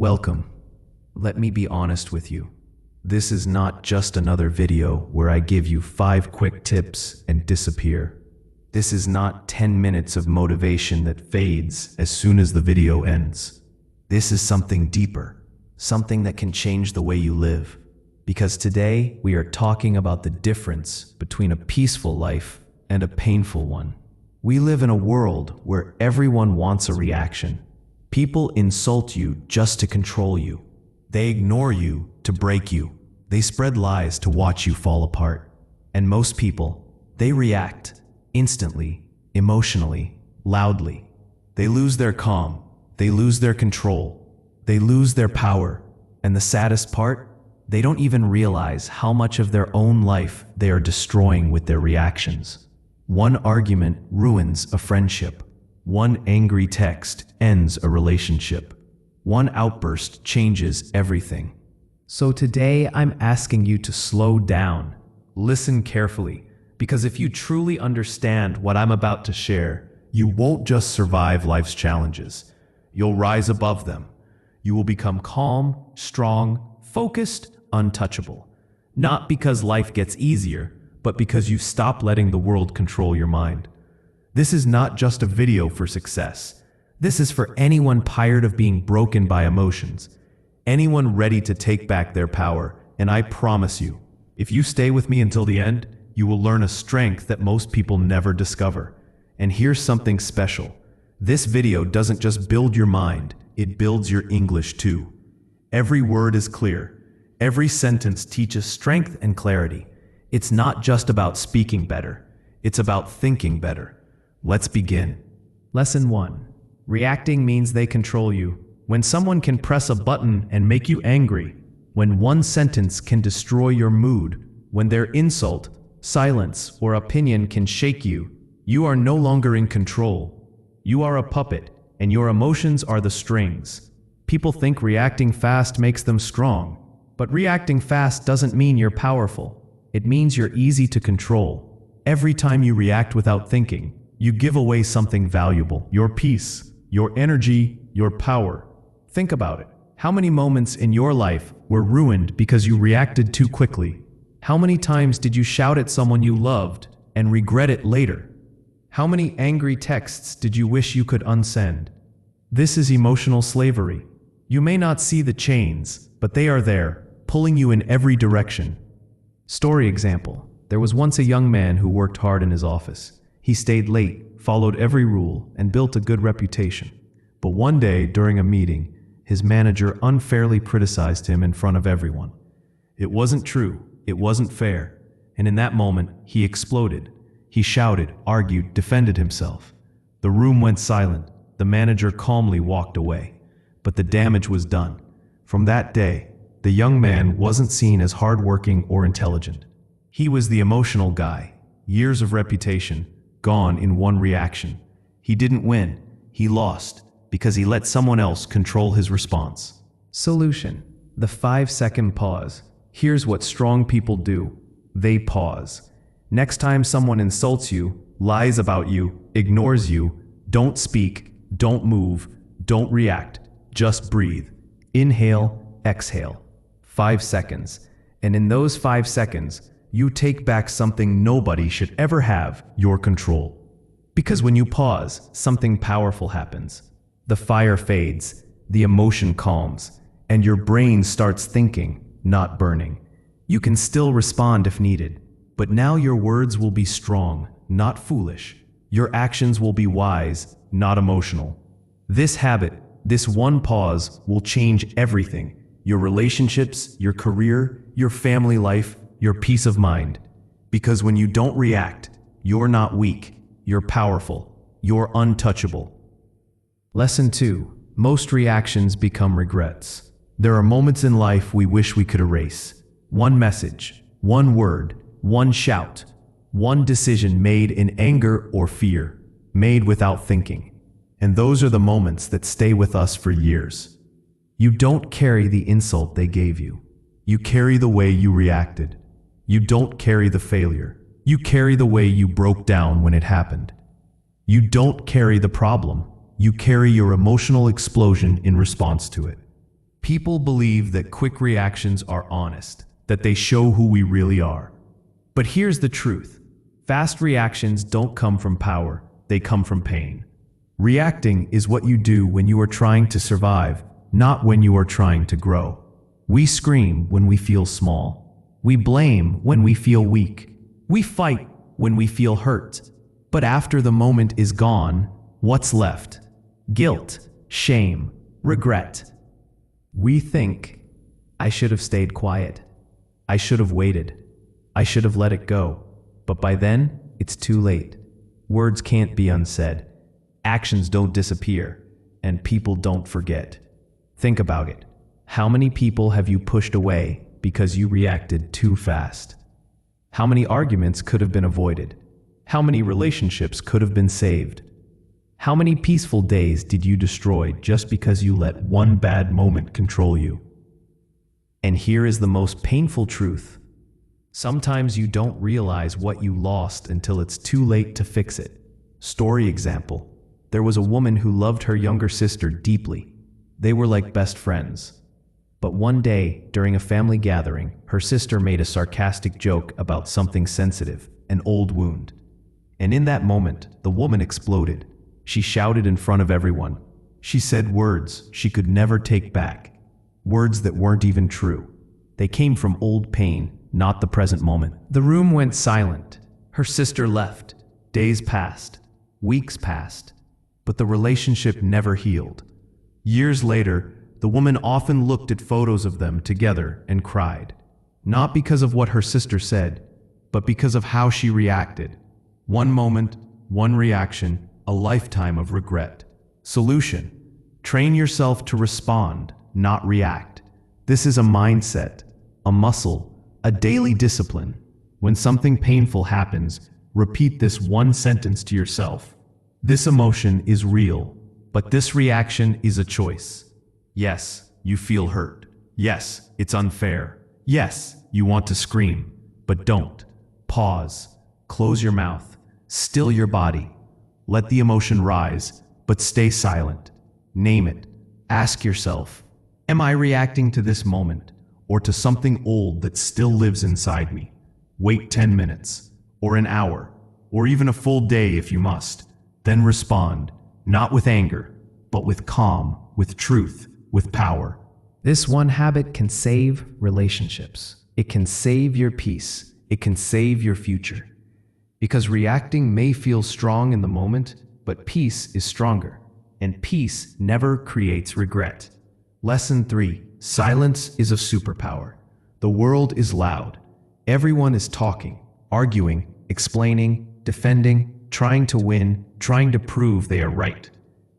Welcome. Let me be honest with you. This is not just another video where I give you 5 quick tips and disappear. This is not 10 minutes of motivation that fades as soon as the video ends. This is something deeper, something that can change the way you live. Because today we are talking about the difference between a peaceful life and a painful one. We live in a world where everyone wants a reaction. People insult you just to control you. They ignore you to break you. They spread lies to watch you fall apart. And most people, they react instantly, emotionally, loudly. They lose their calm. They lose their control. They lose their power. And the saddest part, they don't even realize how much of their own life they are destroying with their reactions. One argument ruins a friendship. One angry text ends a relationship. One outburst changes everything. So today I'm asking you to slow down. Listen carefully, because if you truly understand what I'm about to share, you won't just survive life's challenges. You'll rise above them. You will become calm, strong, focused, untouchable. Not because life gets easier, but because you stop letting the world control your mind. This is not just a video for success. This is for anyone tired of being broken by emotions. Anyone ready to take back their power. And I promise you, if you stay with me until the end, you will learn a strength that most people never discover. And here's something special. This video doesn't just build your mind, it builds your English too. Every word is clear. Every sentence teaches strength and clarity. It's not just about speaking better. It's about thinking better. Let's begin. Lesson 1. Reacting means they control you. When someone can press a button and make you angry, when one sentence can destroy your mood, when their insult, silence, or opinion can shake you, you are no longer in control. You are a puppet, and your emotions are the strings. People think reacting fast makes them strong, but reacting fast doesn't mean you're powerful. It means you're easy to control. Every time you react without thinking, you give away something valuable, your peace, your energy, your power. Think about it. How many moments in your life were ruined because you reacted too quickly? How many times did you shout at someone you loved and regret it later? How many angry texts did you wish you could unsend? This is emotional slavery. You may not see the chains, but they are there, pulling you in every direction. Story example. There was once a young man who worked hard in his office. He stayed late, followed every rule, and built a good reputation. But one day, during a meeting, his manager unfairly criticized him in front of everyone. It wasn't true, it wasn't fair, and in that moment, he exploded. He shouted, argued, defended himself. The room went silent. The manager calmly walked away. But the damage was done. From that day, the young man wasn't seen as hardworking or intelligent. He was the emotional guy. Years of reputation, gone in one reaction. He didn't win, he lost, because he let someone else control his response. Solution. The 5-second pause. Here's what strong people do. They pause. Next time someone insults you, lies about you, ignores you, don't speak, don't move, don't react. Just breathe. Inhale, exhale. 5 seconds. And in those 5 seconds, you take back something nobody should ever have, your control. Because when you pause, something powerful happens. The fire fades, the emotion calms, and your brain starts thinking, not burning. You can still respond if needed, but now your words will be strong, not foolish. Your actions will be wise, not emotional. This habit, this one pause, will change everything. Your relationships, your career, your family life, your peace of mind. Because when you don't react, you're not weak, you're powerful, you're untouchable. Lesson 2. Most reactions become regrets. There are moments in life we wish we could erase. One message, one word, one shout, one decision made in anger or fear, made without thinking. And those are the moments that stay with us for years. You don't carry the insult they gave you. You carry the way you reacted. You don't carry the failure. You carry the way you broke down when it happened. You don't carry the problem. You carry your emotional explosion in response to it. People believe that quick reactions are honest, that they show who we really are. But here's the truth. Fast reactions don't come from power, they come from pain. Reacting is what you do when you are trying to survive, not when you are trying to grow. We scream when we feel small. We blame when we feel weak. We fight when we feel hurt. But after the moment is gone, what's left? Guilt, shame, regret. We think, I should have stayed quiet. I should have waited. I should have let it go. But by then, it's too late. Words can't be unsaid. Actions don't disappear, and people don't forget. Think about it. How many people have you pushed away because you reacted too fast? How many arguments could have been avoided? How many relationships could have been saved? How many peaceful days did you destroy just because you let one bad moment control you? And here is the most painful truth. Sometimes you don't realize what you lost until it's too late to fix it. Story example. There was a woman who loved her younger sister deeply. They were like best friends. But one day, during a family gathering, her sister made a sarcastic joke about something sensitive, an old wound. And in that moment, the woman exploded. She shouted in front of everyone. She said words she could never take back. Words that weren't even true. They came from old pain, not the present moment. The room went silent. Her sister left. Days passed. Weeks passed. But the relationship never healed. Years later, the woman often looked at photos of them together and cried. Not because of what her sister said, but because of how she reacted. One moment, one reaction, a lifetime of regret. Solution: train yourself to respond, not react. This is a mindset, a muscle, a daily discipline. When something painful happens, repeat this one sentence to yourself. This emotion is real, but this reaction is a choice. Yes, you feel hurt. Yes, it's unfair. Yes, you want to scream, but don't. Pause. Close your mouth. Still your body. Let the emotion rise, but stay silent. Name it. Ask yourself, am I reacting to this moment or to something old that still lives inside me? Wait 10 minutes, or an hour, or even a full day if you must. Then respond, not with anger, but with calm, with truth, with power. This one habit can save relationships. It can save your peace. It can save your future. Because reacting may feel strong in the moment, but peace is stronger, and peace never creates regret. Lesson 3. Silence is a superpower. The world is loud. Everyone is talking, arguing, explaining, defending, trying to win, trying to prove they are right.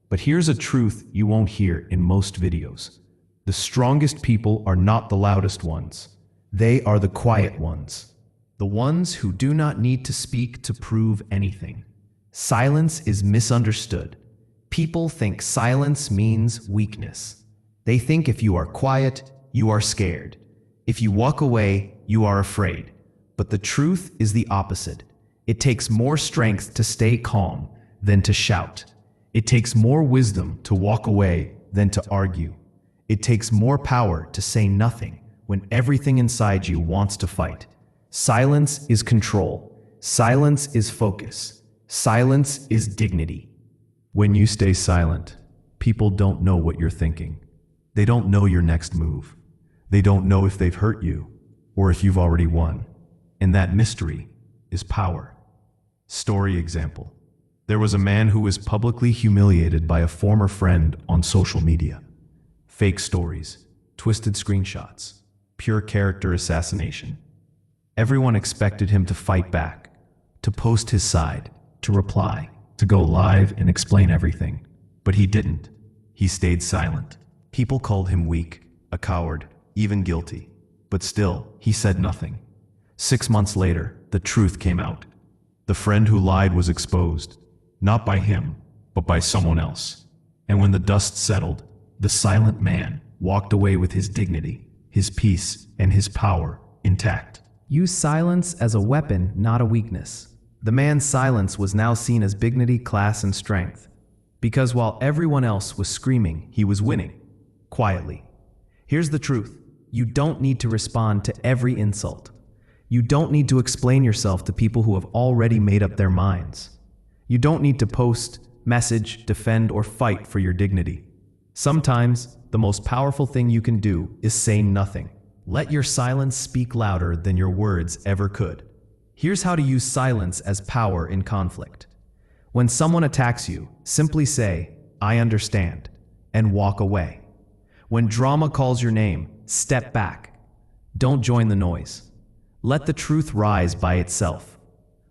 But here's a truth you won't hear in most videos. The strongest people are not the loudest ones. They are the quiet ones. The ones who do not need to speak to prove anything. Silence is misunderstood. People think silence means weakness. They think if you are quiet, you are scared. If you walk away, you are afraid. But the truth is the opposite. It takes more strength to stay calm than to shout. It takes more wisdom to walk away than to argue. It takes more power to say nothing when everything inside you wants to fight. Silence is control. Silence is focus. Silence is dignity. When you stay silent, people don't know what you're thinking. They don't know your next move. They don't know if they've hurt you or if you've already won. And that mystery is power. Story example. There was a man who was publicly humiliated by a former friend on social media. Fake stories, twisted screenshots, pure character assassination. Everyone expected him to fight back, to post his side, to reply, to go live and explain everything. But he didn't. He stayed silent. People called him weak, a coward, even guilty. But still, he said nothing. 6 months later, the truth came out. The friend who lied was exposed, not by him, but by someone else. And when the dust settled, the silent man walked away with his dignity, his peace, and his power intact. Use silence as a weapon, not a weakness. The man's silence was now seen as dignity, class, and strength. Because while everyone else was screaming, he was winning. Quietly. Here's the truth. You don't need to respond to every insult. You don't need to explain yourself to people who have already made up their minds. You don't need to post, message, defend, or fight for your dignity. Sometimes, the most powerful thing you can do is say nothing. Let your silence speak louder than your words ever could. Here's how to use silence as power in conflict. When someone attacks you, simply say, "I understand," and walk away. When drama calls your name, step back. Don't join the noise. Let the truth rise by itself.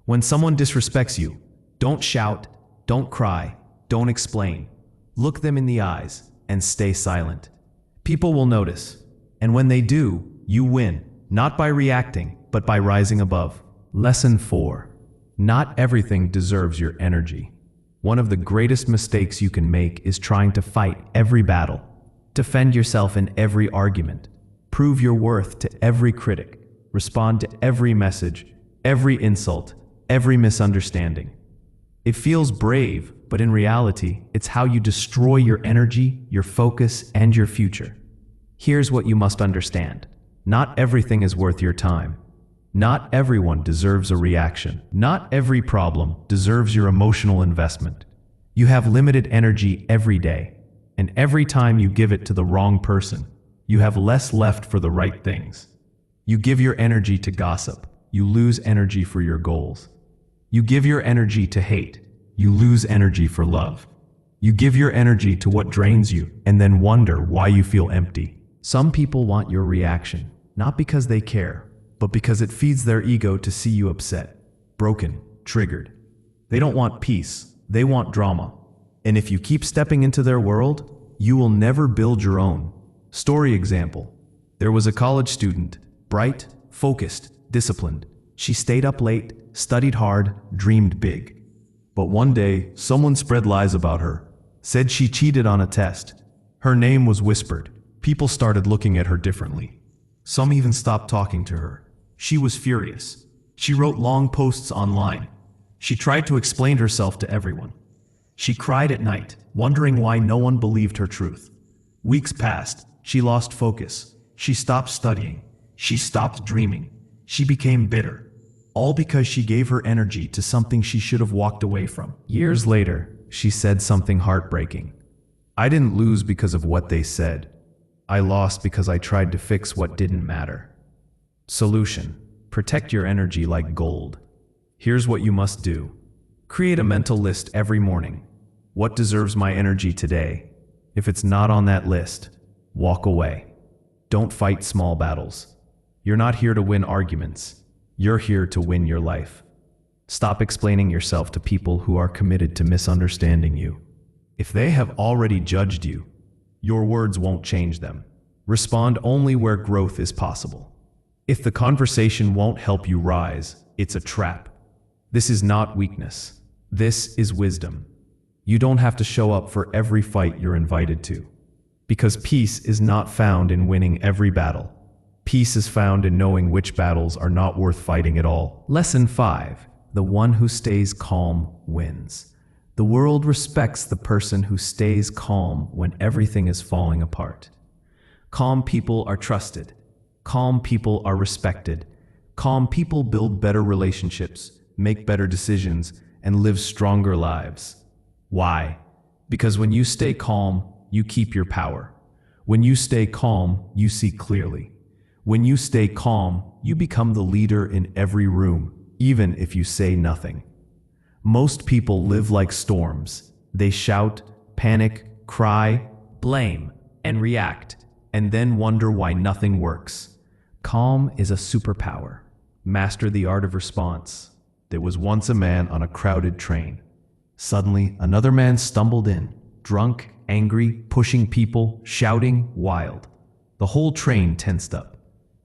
When someone disrespects you, don't shout, don't cry, don't explain. Look them in the eyes and stay silent. People will notice, and when they do, you win, not by reacting, but by rising above. Lesson 4. Not everything deserves your energy. One of the greatest mistakes you can make is trying to fight every battle. Defend yourself in every argument. Prove your worth to every critic. Respond to every message, every insult, every misunderstanding. It feels brave, but in reality, it's how you destroy your energy, your focus, and your future. Here's what you must understand. Not everything is worth your time. Not everyone deserves a reaction. Not every problem deserves your emotional investment. You have limited energy every day, and every time you give it to the wrong person, you have less left for the right things. You give your energy to gossip, you lose energy for your goals. You give your energy to hate, you lose energy for love. You give your energy to what drains you, and then wonder why you feel empty. Some people want your reaction, not because they care, but because it feeds their ego to see you upset, broken, triggered. They don't want peace, they want drama. And if you keep stepping into their world, you will never build your own. Story example. There was a college student, bright, focused, disciplined. She stayed up late, studied hard, dreamed big. But one day, someone spread lies about her, said she cheated on a test. Her name was whispered. People started looking at her differently. Some even stopped talking to her. She was furious. She wrote long posts online. She tried to explain herself to everyone. She cried at night, wondering why no one believed her truth. Weeks passed. She lost focus. She stopped studying. She stopped dreaming. She became bitter. All because she gave her energy to something she should have walked away from. Years later, she said something heartbreaking. "I didn't lose because of what they said. I lost because I tried to fix what didn't matter." Solution: protect your energy like gold. Here's what you must do. Create a mental list every morning. What deserves my energy today? If it's not on that list, walk away. Don't fight small battles. You're not here to win arguments. You're here to win your life. Stop explaining yourself to people who are committed to misunderstanding you. If they have already judged you, your words won't change them. Respond only where growth is possible. If the conversation won't help you rise, it's a trap. This is not weakness. This is wisdom. You don't have to show up for every fight you're invited to. Because peace is not found in winning every battle. Peace is found in knowing which battles are not worth fighting at all. Lesson 5. The one who stays calm wins. The world respects the person who stays calm when everything is falling apart. Calm people are trusted. Calm people are respected. Calm people build better relationships, make better decisions, and live stronger lives. Why? Because when you stay calm, you keep your power. When you stay calm, you see clearly. When you stay calm, you become the leader in every room, even if you say nothing. Most people live like storms. They shout, panic, cry, blame, and react, and then wonder why nothing works. Calm is a superpower. Master the art of response. There was once a man on a crowded train. Suddenly, another man stumbled in, drunk, angry, pushing people, shouting, wild. The whole train tensed up.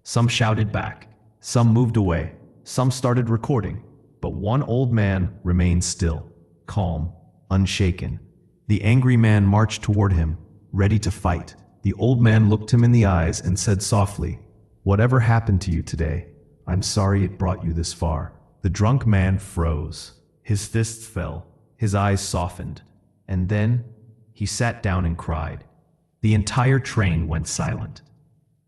Some shouted back, some moved away, some started recording, but one old man remained still, calm, unshaken. The angry man marched toward him, ready to fight. The old man looked him in the eyes and said softly, "Whatever happened to you today, I'm sorry it brought you this far." The drunk man froze. His fists fell, his eyes softened, and then he sat down and cried. The entire train went silent.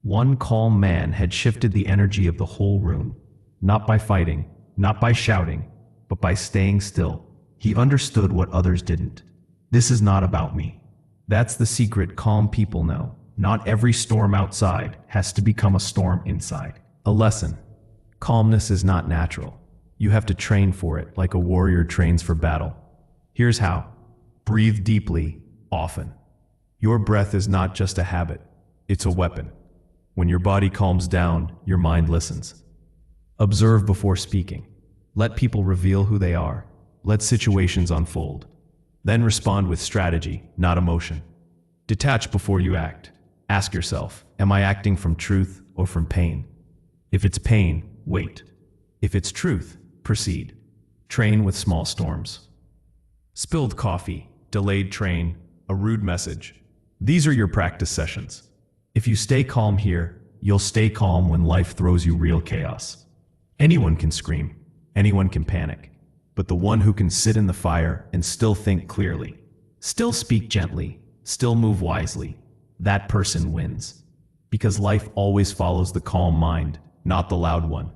One calm man had shifted the energy of the whole room, not by fighting, not by shouting, but by staying still. He understood what others didn't. This is not about me. That's the secret calm people know. Not every storm outside has to become a storm inside. A lesson. Calmness is not natural. You have to train for it like a warrior trains for battle. Here's how. Breathe deeply, often. Your breath is not just a habit, it's a weapon. When your body calms down, your mind listens. Observe before speaking. Let people reveal who they are. Let situations unfold. Then respond with strategy, not emotion. Detach before you act. Ask yourself, am I acting from truth or from pain? If it's pain, wait. If it's truth, proceed. Train with small storms. Spilled coffee, delayed train, a rude message. These are your practice sessions. If you stay calm here, you'll stay calm when life throws you real chaos. Anyone can scream, anyone can panic, but the one who can sit in the fire and still think clearly, still speak gently, still move wisely, that person wins. Because life always follows the calm mind, not the loud one.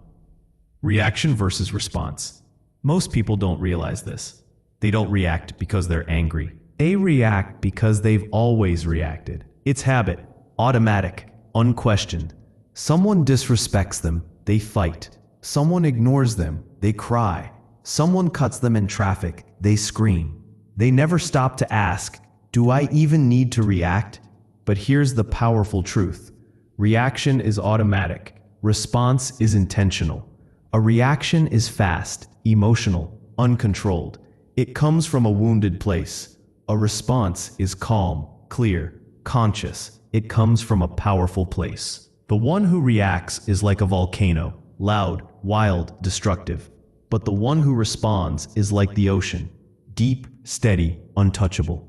Reaction versus response. Most people don't realize this. They don't react because they're angry. They react because they've always reacted. It's habit, automatic, unquestioned. Someone disrespects them, they fight. Someone ignores them, they cry. Someone cuts them in traffic, they scream. They never stop to ask, do I even need to react? But here's the powerful truth. Reaction is automatic. Response is intentional. A reaction is fast, emotional, uncontrolled. It comes from a wounded place. A response is calm, clear, conscious. It comes from a powerful place. The one who reacts is like a volcano, loud, wild, destructive. But the one who responds is like the ocean, deep, steady, untouchable.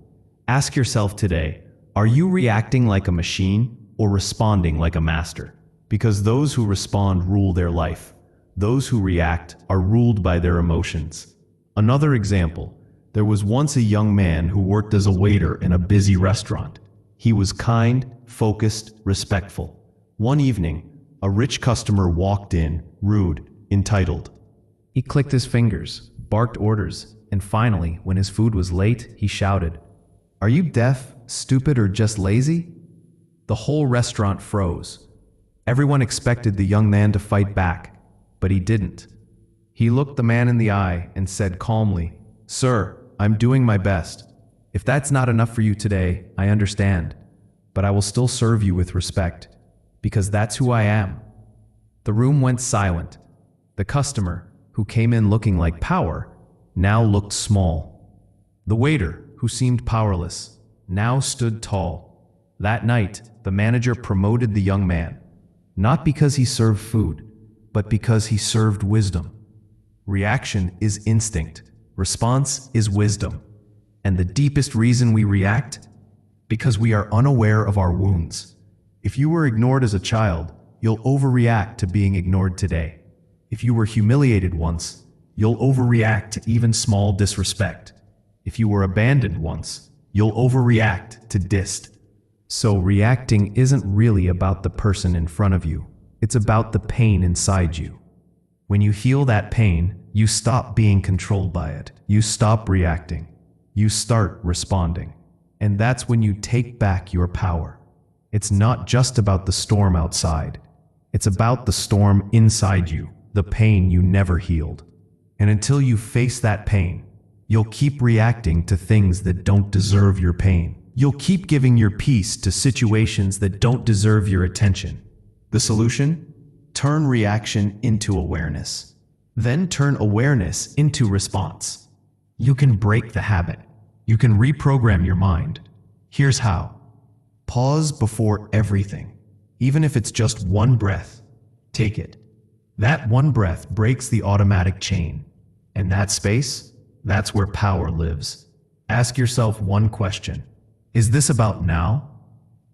Ask yourself today, are you reacting like a machine or responding like a master? Because those who respond rule their life. Those who react are ruled by their emotions. Another example, there was once a young man who worked as a waiter in a busy restaurant. He was kind, focused, respectful. One evening, a rich customer walked in, rude, entitled. He clicked his fingers, barked orders, and finally, when his food was late, he shouted, "Are you deaf, stupid, or just lazy?" The whole restaurant froze. Everyone expected the young man to fight back, but he didn't. He looked the man in the eye and said calmly, "Sir, I'm doing my best. If that's not enough for you today, I understand, but I will still serve you with respect, because that's who I am." The room went silent. The customer, who came in looking like power, now looked small. The waiter, who seemed powerless, now stood tall. That night, the manager promoted the young man, not because he served food, but because he served wisdom. Reaction is instinct. Response is wisdom. And the deepest reason we react? Because we are unaware of our wounds. If you were ignored as a child, you'll overreact to being ignored today. If you were humiliated once, you'll overreact to even small disrespect. If you were abandoned once, you'll overreact to dist. So reacting isn't really about the person in front of you. It's about the pain inside you. When you heal that pain, you stop being controlled by it. You stop reacting. You start responding. And that's when you take back your power. It's not just about the storm outside. It's about the storm inside you, the pain you never healed. And until you face that pain, you'll keep reacting to things that don't deserve your pain. You'll keep giving your peace to situations that don't deserve your attention. The solution? Turn reaction into awareness. Then turn awareness into response. You can break the habit. You can reprogram your mind. Here's how. Pause before everything. Even if it's just one breath, take it. That one breath breaks the automatic chain. And that space, that's where power lives. Ask yourself one question. Is this about now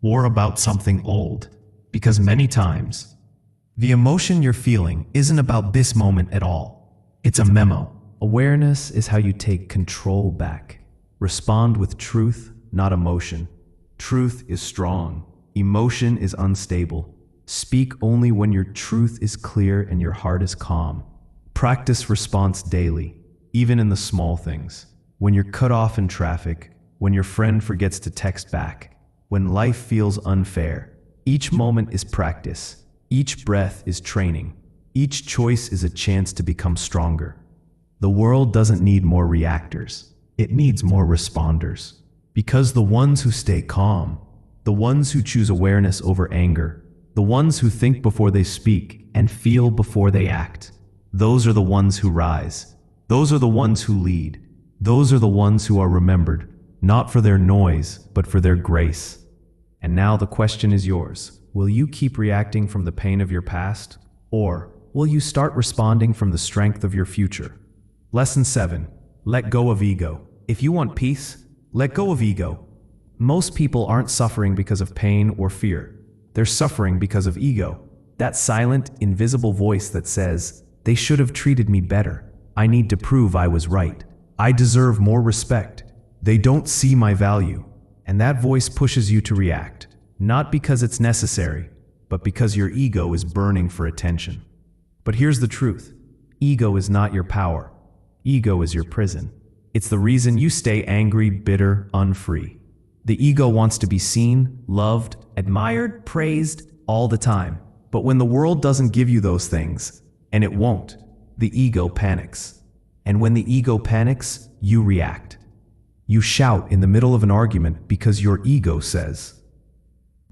or about something old? Because many times, the emotion you're feeling isn't about this moment at all. It's a memo. Awareness is how you take control back. Respond with truth, not emotion. Truth is strong. Emotion is unstable. Speak only when your truth is clear and your heart is calm. Practice response daily, even in the small things. When you're cut off in traffic, when your friend forgets to text back, when life feels unfair, each moment is practice. Each breath is training. Each choice is a chance to become stronger. The world doesn't need more reactors. It needs more responders. Because the ones who stay calm, the ones who choose awareness over anger, the ones who think before they speak and feel before they act, those are the ones who rise. Those are the ones who lead. Those are the ones who are remembered, not for their noise, but for their grace. And now the question is yours. Will you keep reacting from the pain of your past? Or will you start responding from the strength of your future? Lesson 7. Let go of ego. If you want peace, let go of ego. Most people aren't suffering because of pain or fear. They're suffering because of ego. That silent, invisible voice that says, "They should have treated me better. I need to prove I was right. I deserve more respect. They don't see my value." And that voice pushes you to react, not because it's necessary, but because your ego is burning for attention. But here's the truth. Ego is not your power. Ego is your prison. It's the reason you stay angry, bitter, unfree. The ego wants to be seen, loved, admired, praised all the time. But when the world doesn't give you those things, and it won't, the ego panics. And when the ego panics, you react. You shout in the middle of an argument because your ego says,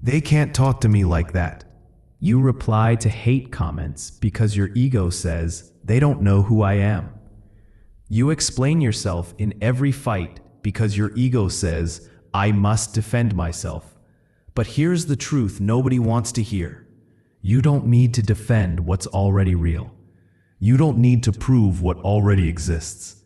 "They can't talk to me like that." You reply to hate comments because your ego says, "They don't know who I am." You explain yourself in every fight because your ego says, "I must defend myself." But here's the truth nobody wants to hear. You don't need to defend what's already real. You don't need to prove what already exists.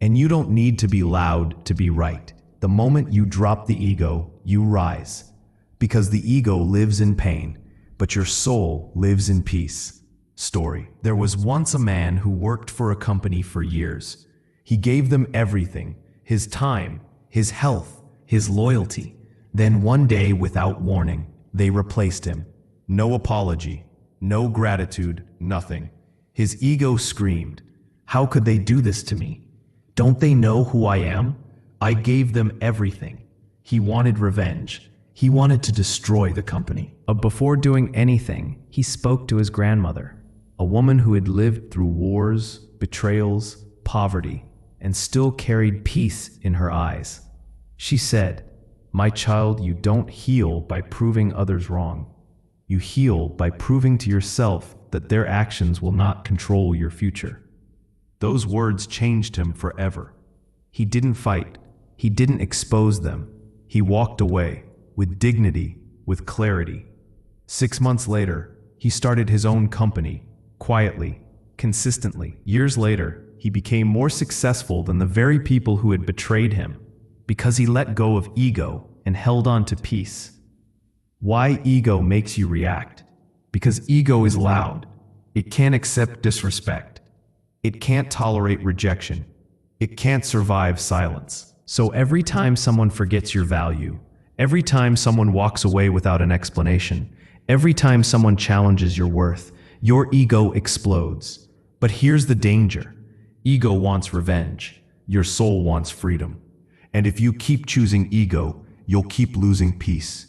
And you don't need to be loud to be right. The moment you drop the ego, you rise. Because the ego lives in pain, but your soul lives in peace. Story. There was once a man who worked for a company for years. He gave them everything, his time, his health, his loyalty. Then one day, without warning, they replaced him. No apology, no gratitude, nothing. His ego screamed, "How could they do this to me? Don't they know who I am? I gave them everything." He wanted revenge. He wanted to destroy the company. Before doing anything, he spoke to his grandmother, a woman who had lived through wars, betrayals, poverty, and still carried peace in her eyes. She said, "My child, you don't heal by proving others wrong. You heal by proving to yourself that their actions will not control your future." Those words changed him forever. He didn't fight. He didn't expose them. He walked away with dignity, with clarity. 6 months later, he started his own company, quietly, consistently. Years later, he became more successful than the very people who had betrayed him, because he let go of ego and held on to peace. Why ego makes you react? Because ego is loud. It can't accept disrespect. It can't tolerate rejection. It can't survive silence. So every time someone forgets your value, every time someone walks away without an explanation, every time someone challenges your worth, your ego explodes. But here's the danger. Ego wants revenge. Your soul wants freedom. And if you keep choosing ego, you'll keep losing peace.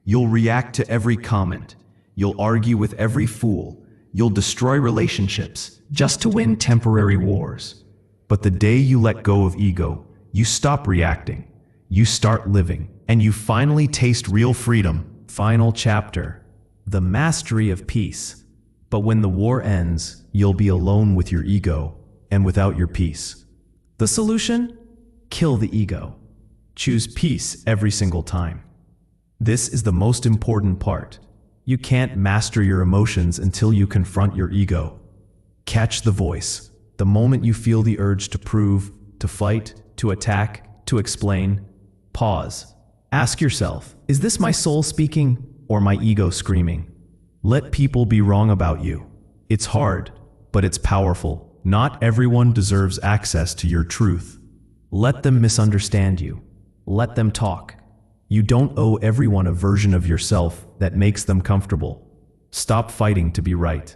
You'll react to every comment. You'll argue with every fool. You'll destroy relationships just to win temporary wars. But the day you let go of ego, you stop reacting. You start living. And you finally taste real freedom. Final chapter. The mastery of peace. But when the war ends, you'll be alone with your ego and without your peace. The solution? Kill the ego. Choose peace every single time. This is the most important part. You can't master your emotions until you confront your ego. Catch the voice. The moment you feel the urge to prove, to fight, to attack, to explain, pause. Ask yourself, is this my soul speaking or my ego screaming? Let people be wrong about you. It's hard, but it's powerful. Not everyone deserves access to your truth. Let them misunderstand you. Let them talk. You don't owe everyone a version of yourself that makes them comfortable. Stop fighting to be right.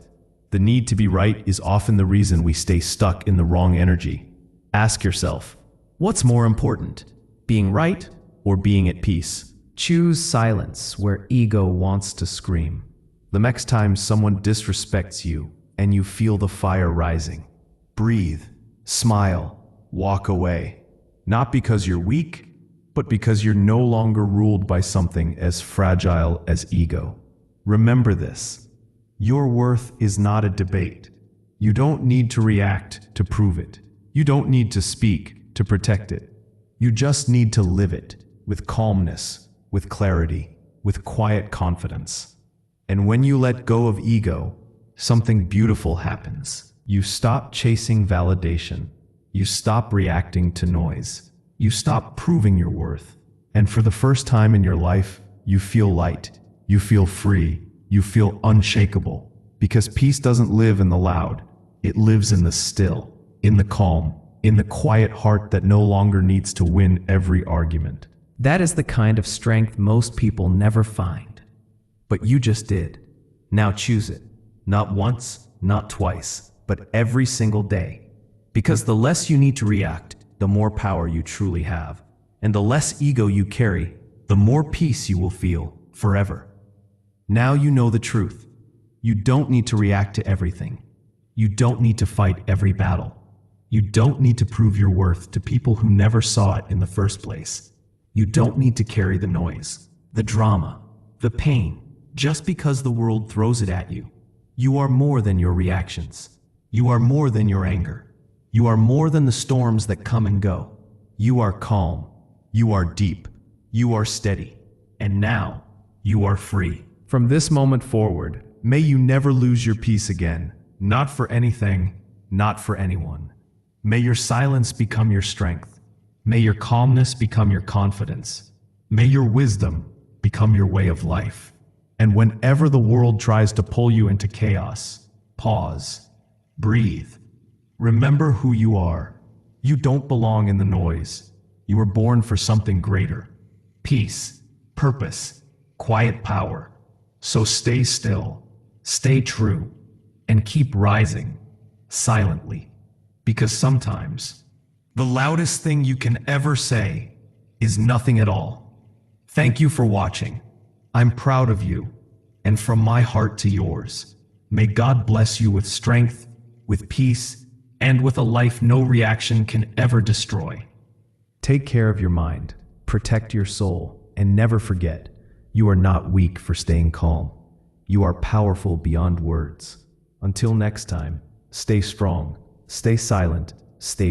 The need to be right is often the reason we stay stuck in the wrong energy. Ask yourself, what's more important, being right or being at peace? Choose silence where ego wants to scream. The next time someone disrespects you and you feel the fire rising, breathe, smile, walk away. Not because you're weak, but because you're no longer ruled by something as fragile as ego. Remember this. Your worth is not a debate. You don't need to react to prove it. You don't need to speak to protect it. You just need to live it with calmness, with clarity, with quiet confidence. And when you let go of ego, something beautiful happens. You stop chasing validation. You stop reacting to noise. You stop proving your worth. And for the first time in your life, you feel light. You feel free. You feel unshakable. Because peace doesn't live in the loud. It lives in the still, in the calm, in the quiet heart that no longer needs to win every argument. That is the kind of strength most people never find. But you just did. Now choose it. Not once, not twice, but every single day. Because the less you need to react, the more power you truly have. And the less ego you carry, the more peace you will feel forever. Now you know the truth. You don't need to react to everything. You don't need to fight every battle. You don't need to prove your worth to people who never saw it in the first place. You don't need to carry the noise, the drama, the pain, just because the world throws it at you. You are more than your reactions. You are more than your anger. You are more than the storms that come and go. You are calm. You are deep. You are steady. And now, you are free. From this moment forward, may you never lose your peace again. Not for anything, not for anyone. May your silence become your strength. May your calmness become your confidence. May your wisdom become your way of life. And whenever the world tries to pull you into chaos, pause, breathe. Remember who you are. You don't belong in the noise. You were born for something greater. Peace, purpose, quiet power. So stay still, stay true, and keep rising, silently. Because sometimes, the loudest thing you can ever say is nothing at all. Thank you for watching. I'm proud of you, and from my heart to yours, may God bless you with strength, with peace, and with a life no reaction can ever destroy. Take care of your mind, protect your soul, and never forget, you are not weak for staying calm. You are powerful beyond words. Until next time, stay strong, stay silent, stay free.